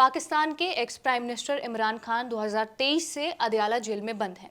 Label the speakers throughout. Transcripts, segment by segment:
Speaker 1: पाकिस्तान के ex prime minister Imran Khan 2023 से अदयाला jail में बंद हैं।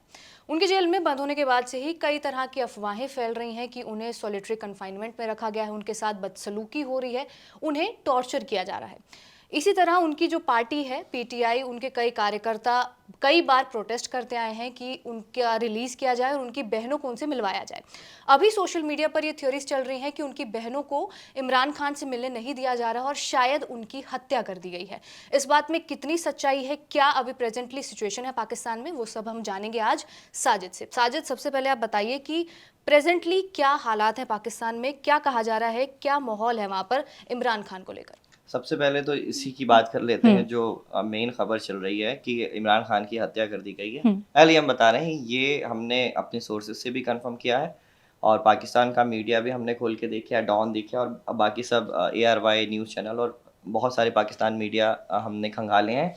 Speaker 1: उनके जेल में बंद होने के बाद से ही कई तरह की अफवाहें फैल रही हैं कि उन्हें सॉलिटरी कन्फाइनमेंट में रखा गया है, उनके साथ बदसलूकी हो रही है, उन्हें टॉर्चर किया जा रहा है। इसी तरह उनकी जो पार्टी है पीटीआई, उनके कई कार्यकर्ता कई बार प्रोटेस्ट करते आए हैं कि उनका रिलीज किया जाए और उनकी बहनों को उनसे मिलवाया जाए। अभी सोशल मीडिया पर ये थ्योरीज चल रही हैं कि उनकी बहनों को इमरान खान से मिलने नहीं दिया जा रहा और शायद उनकी हत्या कर दी गई है। इस बात में कितनी सच्चाई है, क्या अभी प्रेजेंटली सिचुएशन है पाकिस्तान में, वो सब हम जानेंगे आज साजिद से। साजिद, सबसे पहले आप बताइए कि प्रेजेंटली क्या हालात है पाकिस्तान में, क्या कहा जा रहा है, क्या माहौल है वहाँ पर इमरान खान को लेकर।
Speaker 2: सबसे पहले तो इसी की बात कर लेते हैं जो मेन खबर चल रही है कि इमरान खान की हत्या कर दी गई है। पहले हम बता रहे हैं, ये हमने अपने सोर्सेज से भी कंफर्म किया है और पाकिस्तान का मीडिया भी हमने खोल के देखा, डॉन देखा और बाकी सब ARY न्यूज़ चैनल और बहुत सारे पाकिस्तान मीडिया हमने खंगाले हैं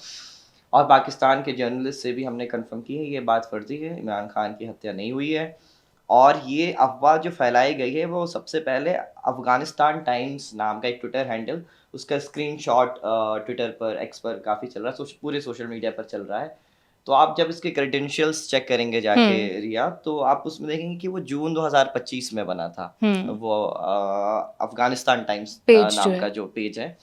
Speaker 2: और पाकिस्तान के जर्नलिस्ट से भी हमने कंफर्म की है ये बात फर्जी है, इमरान खान की हत्या नहीं हुई है। और ये अफवाह जो फैलाई गई है वो सबसे पहले अफ़गानिस्तान टाइम्स नाम का एक ट्विटर हैंडल, उसका स्क्रीनशॉट ट्विटर पर, एक्स पर काफ़ी चल रहा है, पूरे सोशल मीडिया पर चल रहा है। तो आप जब इसके क्रेडेंशियल्स चेक करेंगे जाके रिया, तो आप उसमें देखेंगे कि वो जून 2025 में बना था। वो अफ़गानिस्तान टाइम्स नाम का जो पेज है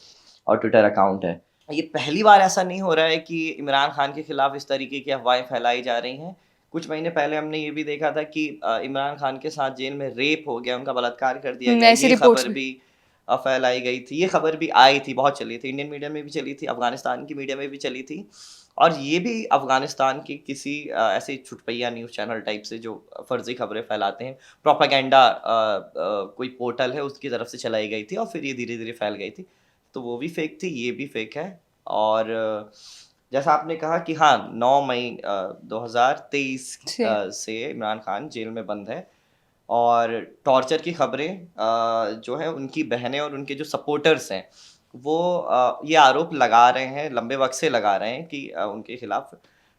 Speaker 2: और ट्विटर अकाउंट है। ये पहली बार ऐसा नहीं हो रहा है कि इमरान खान के खिलाफ इस तरीके की अफवाहें फैलाई जा रही हैं। कुछ महीने पहले हमने ये भी देखा था कि इमरान खान के साथ जेल में रेप हो गया, उनका बलात्कार कर दिया गया, ये खबर भी फैलाई गई थी। ये खबर भी आई थी, बहुत चली थी, इंडियन मीडिया में भी चली थी, अफगानिस्तान की मीडिया में भी चली थी और ये भी अफगानिस्तान के किसी ऐसे छुटपैया न्यूज़ चैनल टाइप से जो फर्जी खबरें फैलाते हैं, प्रोपागेंडा कोई पोर्टल है उसकी तरफ से चलाई गई थी और फिर ये धीरे धीरे फैल गई थी। तो वो भी फेक थी, ये भी फेक है। और जैसा आपने कहा कि हाँ, 9 मई 2023 से इमरान खान जेल में बंद है और टॉर्चर की खबरें जो है उनकी बहनें और उनके जो सपोर्टर्स हैं वो ये आरोप लगा रहे हैं, लंबे वक्त से लगा रहे हैं कि उनके खिलाफ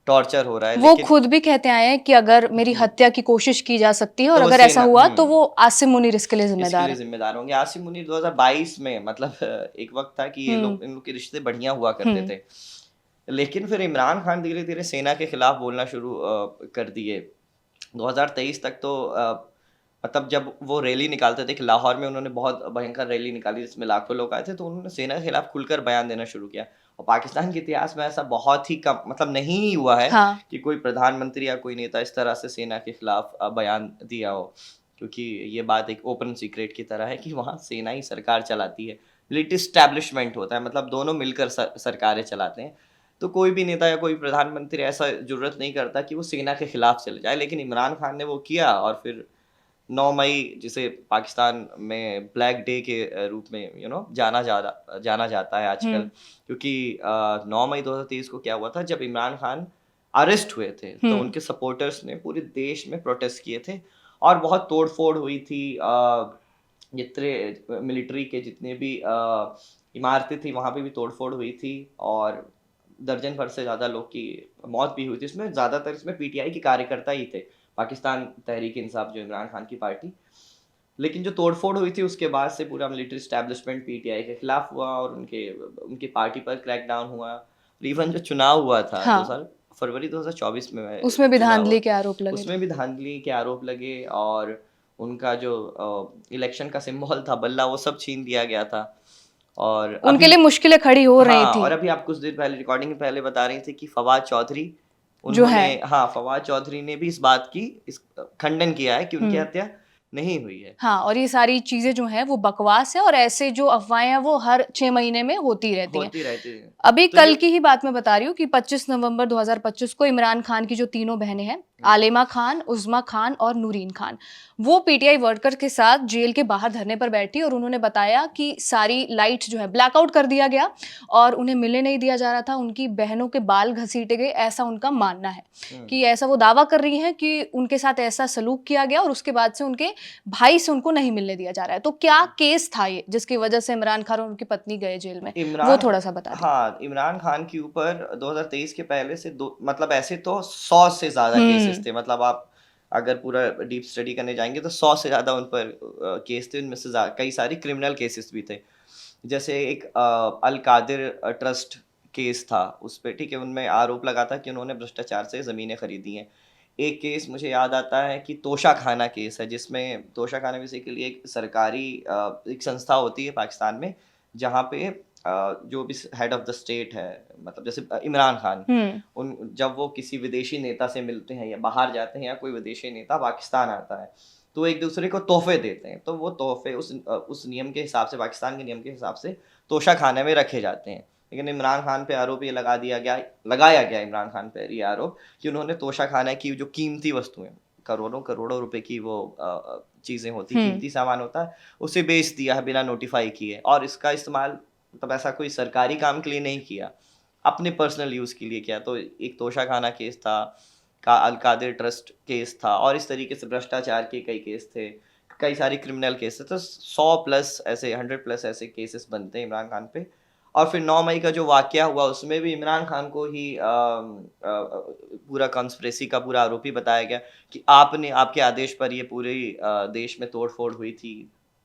Speaker 2: टॉर्चर हो रहा है।
Speaker 1: वो खुद भी कहते आए हैं कि अगर मेरी हत्या की कोशिश की जा सकती है और
Speaker 2: तो
Speaker 1: अगर ऐसा हुआ तो वो आसिम मुनीर इसके लिए जिम्मेदार
Speaker 2: होंगे। आसिम मुनीर 2022 में, मतलब एक वक्त था कि ये लोग, इन लोग के रिश्ते बढ़िया हुआ करते थे, लेकिन फिर इमरान खान धीरे धीरे सेना के खिलाफ बोलना शुरू कर दिए। 2023 तक तो मतलब जब वो रैली निकालते थे कि लाहौर में, उन्होंने बहुत भयंकर रैली निकाली जिसमें लाखों लोग आए थे, तो उन्होंने सेना के खिलाफ खुलकर बयान देना शुरू किया। और पाकिस्तान के इतिहास में ऐसा बहुत ही कम, मतलब नहीं ही हुआ है कि कोई प्रधानमंत्री या कोई नेता इस तरह से सेना के खिलाफ बयान दिया हो, क्योंकि ये बात एक ओपन सीक्रेट की तरह है कि वहाँ सेना ही सरकार चलाती है, मिलिट्री स्टैब्लिशमेंट होता है, मतलब दोनों मिलकर सरकारें चलाते हैं। तो कोई भी नेता या कोई प्रधानमंत्री ऐसा जरूरत नहीं करता कि वो सेना के खिलाफ चले जाए, लेकिन इमरान खान ने वो किया और फिर 9 मई, जिसे पाकिस्तान में ब्लैक डे के रूप में जाना जाता है आजकल, क्योंकि 9 मई 2023 को क्या हुआ था, जब इमरान खान अरेस्ट हुए थे तो उनके सपोर्टर्स ने पूरे देश में प्रोटेस्ट किए थे और बहुत तोड़फोड़ हुई थी। जितने मिलिट्री के जितने भी इमारतें थी वहाँ पे भी तोड़फोड़ हुई थी और दर्जन भर से ज़्यादा लोग की मौत भी हुई थी। इसमें ज़्यादातर इसमें PTI के कार्यकर्ता ही थे, पाकिस्तान तहरीक इंसाफ जो इमरान खान की पार्टी। लेकिन जो तोड़फोड़ हुई थी उसके बाद से पूरा मिलिट्री स्टैब्लिशमेंट PTI के खिलाफ हुआ और उनकी पार्टी पर क्रैकडाउन हुआ। इवन जो चुनाव हुआ था 2 फरवरी 2024 में,
Speaker 1: उसमें भी धांधली के आरोप लगे,
Speaker 2: उसमें भी धांधली के आरोप लगे और उनका जो इलेक्शन का सिंबल था बल्ला, वो सब छीन लिया गया था और
Speaker 1: उनके लिए मुश्किलें खड़ी हो रही थी।
Speaker 2: और अभी आप कुछ देर पहले, रिकॉर्डिंग के पहले बता रही थी कि फवाद चौधरी, उन्होंने, फवाद चौधरी ने भी इस बात की खंडन किया है कि उनकी हत्या नहीं हुई है।
Speaker 1: हाँ, और ये सारी चीजें जो हैं वो बकवास है और ऐसे जो अफवाहें हैं वो हर 6 महीने में होती रहती हैं। अभी तो कल की ही बात मैं बता रही हूँ कि 25 नवंबर 2025 को इमरान खान की जो तीनों बहनें हैं, आलिमा खान, उज़्मा खान और नूरीन खान, वो PTI वर्कर के साथ जेल के बाहर धरने पर बैठी और उन्होंने बताया कि सारी लाइट जो है ब्लैकआउट कर दिया गया और उन्हें मिलने नहीं दिया जा रहा था, उनकी बहनों के बाल घसीटे गए, ऐसा उनका मानना है। कि ऐसा वो दावा कर रही हैं कि उनके साथ ऐसा सलूक किया गया और उसके बाद से उनके भाई से उनको नहीं मिलने दिया जा रहा है। तो क्या केस था ये जिसकी वजह से इमरान खान और उनकी पत्नी गए जेल में, वो थोड़ा सा बता दीजिए।
Speaker 2: हाँ, इमरान खान के ऊपर 2023 के पहले से मतलब ऐसे तो 100 से ज्यादा केसेस थे, मतलब आप अगर पूरा डीप स्टडी करने जाएंगे तो 100 से ज्यादा उन पर केस थे। उनमें से कई सारी क्रिमिनल केसेस भी थे। जैसे एक अल कादिर ट्रस्ट केस था उस पे, ठीक है, उनमें आरोप लगा था कि उन्होंने भ्रष्टाचार से ज़मीनें खरीदी हैं। एक केस मुझे याद आता है कि तोशाखाना केस है, जिसमें तोशाखाना बेसिकली एक सरकारी एक संस्था होती है पाकिस्तान में, जहाँ पे जो भी हेड ऑफ द स्टेट है, मतलब जैसे इमरान खान, उन जब वो किसी विदेशी नेता से मिलते हैं या बाहर जाते हैं या कोई विदेशी नेता पाकिस्तान आता है, तो एक दूसरे को तोहफे देते हैं। तो वो तोहफे उस नियम के हिसाब से, पाकिस्तान के नियम के हिसाब से तोशाखाने में रखे जाते हैं। लेकिन इमरान खान पे आरोप ये लगाया गया इमरान खान पे ये आरोप कि उन्होंने तोशाखाना की जो कीमती वस्तुएं, करोड़ों करोड़ों रुपए की वो चीज़ें होती, कीमती सामान होता है, उसे बेच दिया है बिना नोटिफाई किए, और इसका इस्तेमाल मतलब ऐसा कोई सरकारी काम के लिए नहीं किया, अपने पर्सनल यूज़ के लिए किया। तो एक तोशाखाना केस था, का अलकादिर ट्रस्ट केस था, और इस तरीके से भ्रष्टाचार के कई केस थे, कई सारी क्रिमिनल केस थे। तो 100 प्लस ऐसे 100 प्लस ऐसे केसेस बनते हैं इमरान खान पे। और फिर 9 मई का जो वाकया हुआ उसमें भी इमरान खान को ही पूरा कॉन्स्पिरेसी का पूरा आरोपी बताया गया कि आपने, आपके आदेश पर ये पूरे देश में तोड़-फोड़ हुई थी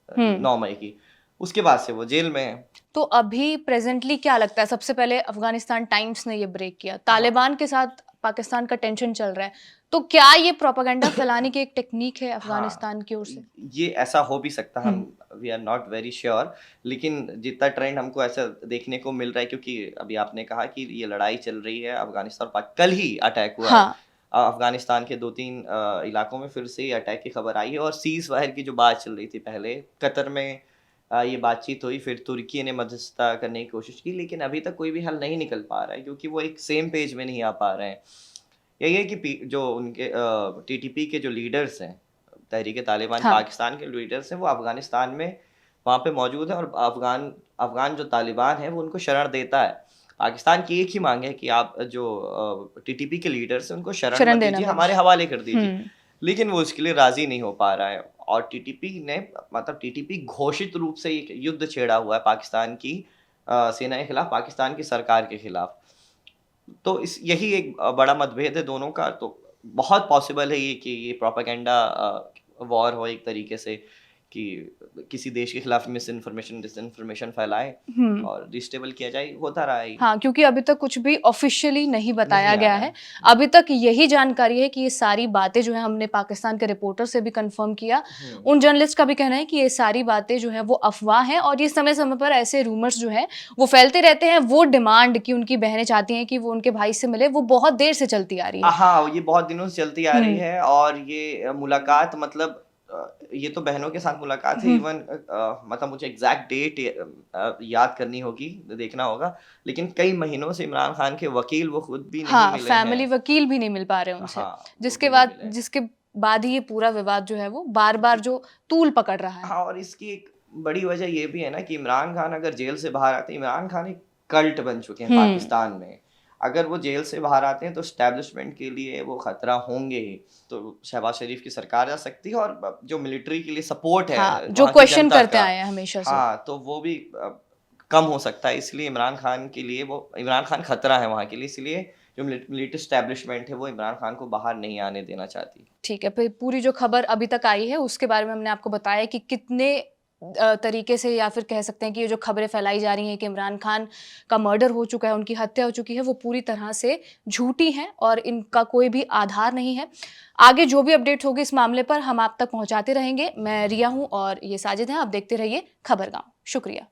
Speaker 2: 9 मई की। उसके बाद से वो जेल में है।
Speaker 1: तो अभी प्रेजेंटली क्या लगता है, सबसे पहले अफगानिस्तान टाइम्स ने ये ब्रेक किया, तालिबान के साथ पाकिस्तान का टेंशन चल रहा है, तो क्या ये प्रोपेगेंडा फैलाने की एक टेक्निक है अफगानिस्तान की ओर से?
Speaker 2: ये ऐसा हो भी सकता, हम we are not very sure, लेकिन जितना ट्रेंड हमको ऐसा देखने को मिल रहा है, क्योंकि अभी आपने कहा कि ये लड़ाई चल रही है अफगानिस्तान और कल ही अटैक हुआ है। अफगानिस्तान के 2-3 इलाकों में फिर से अटैक की खबर आई है, और सीज फायर की जो बात चल रही थी, पहले कतर में ये बातचीत हुई, फिर तुर्की ने मध्यस्थता करने की कोशिश की, लेकिन अभी तक कोई भी हल नहीं निकल पा रहा है, क्योंकि वो एक सेम पेज में नहीं आ पा रहे हैं। यही है कि जो उनके टीटीपी के जो लीडर्स हैं, तहरीक तालिबान पाकिस्तान के लीडर्स हैं, वो अफगानिस्तान में वहाँ पे मौजूद हैं, और अफगान जो तालिबान है वो उनको शरण देता है। पाकिस्तान की एक ही मांग है कि आप जो टीटीपी के लीडर्स हैं उनको शरण मत दीजिए, हमारे हवाले कर दीजिए, लेकिन वो इसके लिए राजी नहीं हो पा रहा है। और टीटीपी घोषित रूप से एक युद्ध छेड़ा हुआ है पाकिस्तान की सेना के खिलाफ, पाकिस्तान की सरकार के खिलाफ। तो यही एक बड़ा मतभेद है दोनों का। तो बहुत पॉसिबल है ये कि ये प्रोपेगेंडा वॉर हो एक तरीके से, कि किसी देश के खिलाफ मिस इन्फॉर्मेशन, डिसइन्फॉर्मेशन फैलाए और डिस्टेबल किया जाए। होता रहा है।
Speaker 1: हाँ, क्योंकि अभी तक कुछ भी ऑफिशियली नहीं बताया गया है। अभी तक यही जानकारी है कि ये सारी बातें जो है, हमने पाकिस्तान के रिपोर्टर से भी कंफर्म किया, उन जर्नलिस्ट का भी कहना है कि ये सारी बातें जो है वो अफवाह हैं, और ये समय समय पर ऐसे रूमर्स जो है वो फैलते रहते हैं। वो डिमांड कि उनकी बहनें चाहती हैं कि वो उनके भाई से मिले, वो बहुत देर से चलती आ रही है।
Speaker 2: हाँ, ये बहुत दिनों से चलती आ रही है, और ये मुलाकात, मतलब ये तो बहनों के साथ मुलाकात है। इवन मतलब मुझे एग्जैक्ट डेट याद करनी होगी, देखना होगा, लेकिन कई महीनों से इमरान खान के वकील वो खुद भी नहीं मिले हैं।
Speaker 1: फैमिली वकील भी नहीं मिल पा रहे उनसे। जिसके बाद ही ये पूरा विवाद जो है वो बार बार जो तूल पकड़ रहा है।
Speaker 2: हाँ, और इसकी एक बड़ी वजह ये भी है ना कि इमरान खान अगर जेल से बाहर आते, इमरान खान एक कल्ट बन चुके हैं पाकिस्तान में। अगर वो जेल से बाहर आते हैं तो स्टैब्लिशमेंट के लिए वो खतरा होंगे ही। तो शहबाज शरीफ की सरकार जा सकती है, और जो मिलिट्री के लिए सपोर्ट है,
Speaker 1: जो क्वेश्चन करते आए हैं हमेशा से,
Speaker 2: तो वो भी कम हो सकता है। इसलिए इमरान खान खतरा है वहाँ के लिए, इसलिए जो मिलिट्री स्टैब्लिशमेंट है वो इमरान खान को बाहर नहीं आने देना चाहती।
Speaker 1: ठीक है, फिर पूरी जो खबर अभी तक आई है उसके बारे में हमने आपको बताया कि कितने तरीके से, या फिर कह सकते हैं कि ये जो खबरें फैलाई जा रही हैं कि इमरान खान का मर्डर हो चुका है, उनकी हत्या हो चुकी है, वो पूरी तरह से झूठी हैं और इनका कोई भी आधार नहीं है। आगे जो भी अपडेट्स होगी इस मामले पर हम आप तक पहुंचाते रहेंगे। मैं रिया हूं और ये साजिद हैं। आप देखते रहिए खबरगांव। शुक्रिया।